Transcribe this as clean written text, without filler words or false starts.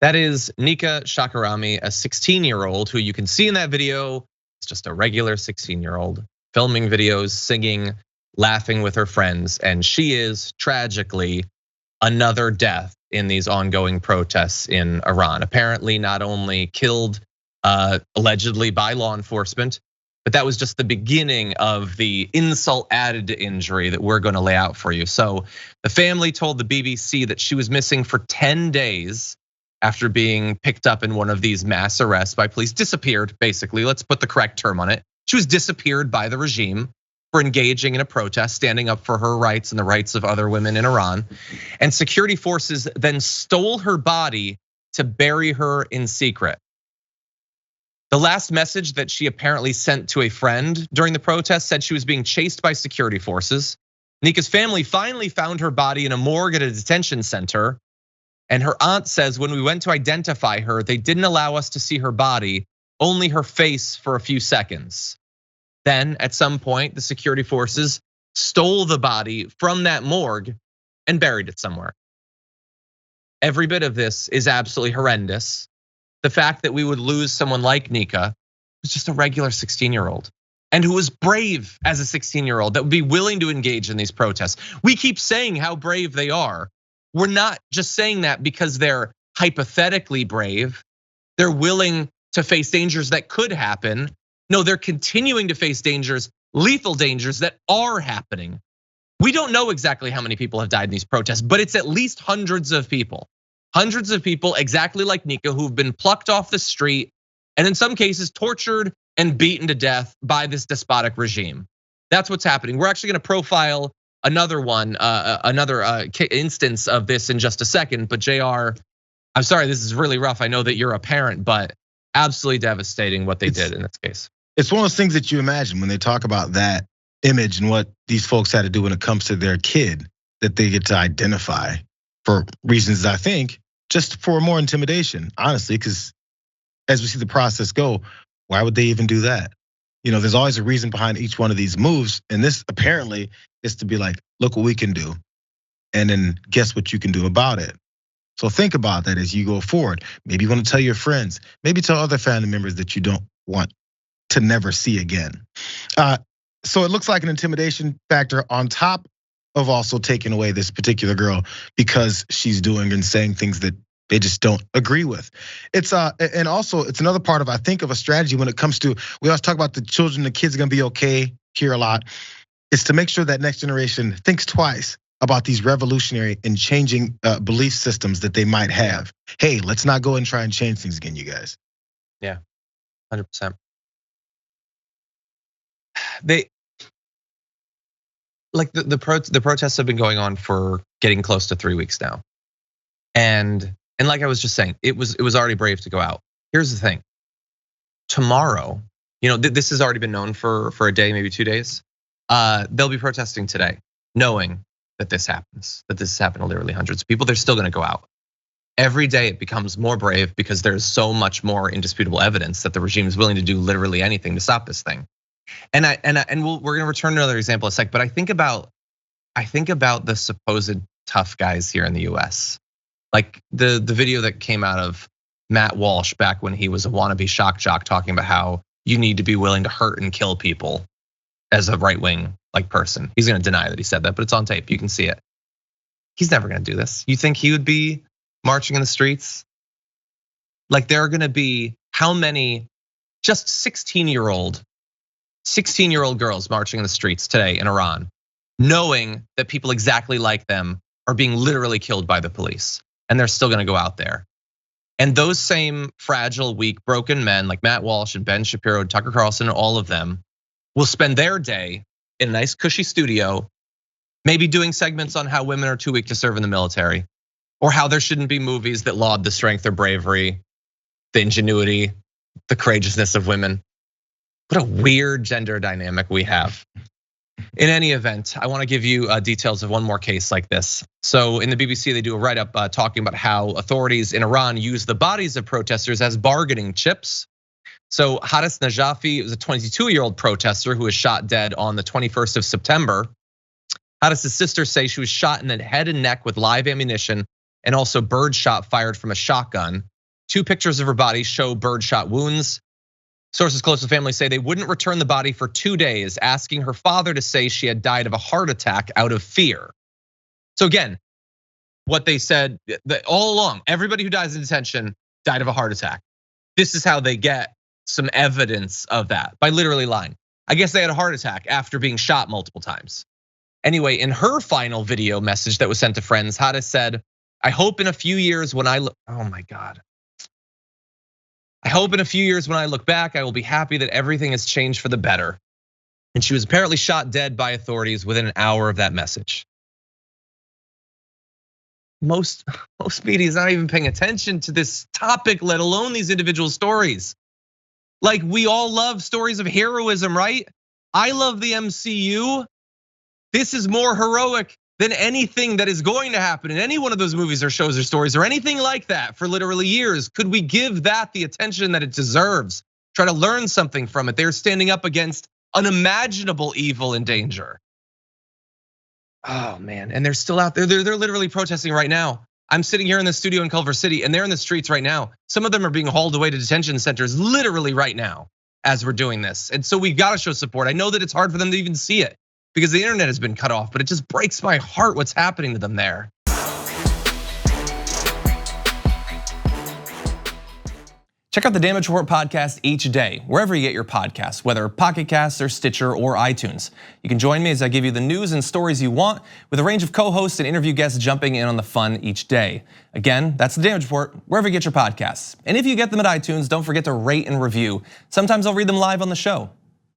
That is Nika Shakarami, a 16-year-old who you can see in that video. It's just a regular 16-year-old filming videos, singing, laughing with her friends. And she is tragically another death in these ongoing protests in Iran. Apparently not only killed allegedly by law enforcement, but that was just the beginning of the insult added to injury that we're gonna lay out for you. So the family told the BBC that she was missing for 10 days after being picked up in one of these mass arrests by police, disappeared basically, let's put the correct term on it. She was disappeared by the regime for engaging in a protest, standing up for her rights and the rights of other women in Iran. And security forces then stole her body to bury her in secret. The last message that she apparently sent to a friend during the protest said she was being chased by security forces. Nika's family finally found her body in a morgue at a detention center. And her aunt says when we went to identify her, they didn't allow us to see her body, only her face for a few seconds. Then at some point, the security forces stole the body from that morgue and buried it somewhere. Every bit of this is absolutely horrendous. The fact that we would lose someone like Nika, who's just a regular 16-year-old, and who was brave as a 16-year-old, that would be willing to engage in these protests. We keep saying how brave they are. We're not just saying that because they're hypothetically brave. They're willing to face dangers that could happen. No, they're continuing to face dangers, lethal dangers that are happening. We don't know exactly how many people have died in these protests, but it's at least hundreds of people. Hundreds of people exactly like Nika who've been plucked off the street and in some cases tortured and beaten to death by this despotic regime. That's what's happening. We're actually gonna profile another one, another instance of this in just a second. But JR, I'm sorry, this is really rough. I know that you're a parent, but absolutely devastating what they did in this case. It's one of those things that you imagine when they talk about that image and what these folks had to do when it comes to their kid that they get to identify for reasons, I think, just for more intimidation, honestly, because as we see the process go, why would they even do that? You know, there's always a reason behind each one of these moves. And this apparently is to be like, look what we can do. And then guess what you can do about it. So think about that as you go forward. Maybe you want to tell your friends, maybe tell other family members that you don't want to never see again. So it looks like an intimidation factor on top of also taking away this particular girl because she's doing and saying things that they just don't agree with. It's and also it's another part of, I think, of a strategy when it comes to, we always talk about the children, the kids are gonna be okay here a lot. It's to make sure that next generation thinks twice about these revolutionary and changing belief systems that they might have. Hey, let's not go and try and change things again, you guys. Yeah, 100%. The protests have been going on for getting close to 3 weeks now. And like I was just saying, it was already brave to go out. Here's the thing. Tomorrow, this has already been known for a day, maybe 2 days. They'll be protesting today, knowing that this happens, that this has happened to literally hundreds of people. They're still gonna go out. Every day it becomes more brave because there's so much more indisputable evidence that the regime is willing to do literally anything to stop this thing. And we're gonna return to another example in a sec, but I think about the supposed tough guys here in the US. Like the video that came out of Matt Walsh back when he was a wannabe shock jock talking about how you need to be willing to hurt and kill people as a right-wing person. He's gonna deny that he said that, but it's on tape, you can see it. He's never gonna do this. You think he would be marching in the streets? Like there are gonna be how many just 16-year-old girls marching in the streets today in Iran, knowing that people exactly like them are being literally killed by the police, and they're still gonna go out there. And those same fragile, weak, broken men like Matt Walsh and Ben Shapiro, Tucker Carlson, and all of them will spend their day in a nice cushy studio, maybe doing segments on how women are too weak to serve in the military, or how there shouldn't be movies that laud the strength or bravery, the ingenuity, the courageousness of women. What a weird gender dynamic we have. In any event, I wanna give you details of one more case like this. So in the BBC, they do a write-up talking about how authorities in Iran use the bodies of protesters as bargaining chips. So Hadis Najafi was a 22-year-old protester who was shot dead on the 21st of September. Hadis' sisters say she was shot in the head and neck with live ammunition and also birdshot fired from a shotgun. 2 pictures of her body show birdshot wounds. Sources close to the family say they wouldn't return the body for 2 days, asking her father to say she had died of a heart attack out of fear. So again, what they said all along, everybody who dies in detention died of a heart attack. This is how they get some evidence of that, by literally lying. I guess they had a heart attack after being shot multiple times. Anyway, in her final video message that was sent to friends, Hadis said, I hope in a few years when I look, oh my God. I hope in a few years when I look back, I will be happy that everything has changed for the better. And she was apparently shot dead by authorities within an hour of that message. Most media is not even paying attention to this topic, let alone these individual stories. Like, we all love stories of heroism, right? I love the MCU. This is more heroic than anything that is going to happen in any one of those movies or shows or stories or anything like that for literally years. Could we give that the attention that it deserves? Try to learn something from it. They're standing up against unimaginable evil and danger. Oh man, and they're still out there. They're literally protesting right now. I'm sitting here in the studio in Culver City and they're in the streets right now. Some of them are being hauled away to detention centers literally right now as we're doing this. And so we've got to show support. I know that it's hard for them to even see it because the internet has been cut off, but it just breaks my heart what's happening to them there. Check out the Damage Report podcast each day, wherever you get your podcasts, whether Pocket Casts or Stitcher or iTunes. You can join me as I give you the news and stories you want, with a range of co-hosts and interview guests jumping in on the fun each day. Again, that's the Damage Report, wherever you get your podcasts. And if you get them at iTunes, don't forget to rate and review. Sometimes I'll read them live on the show.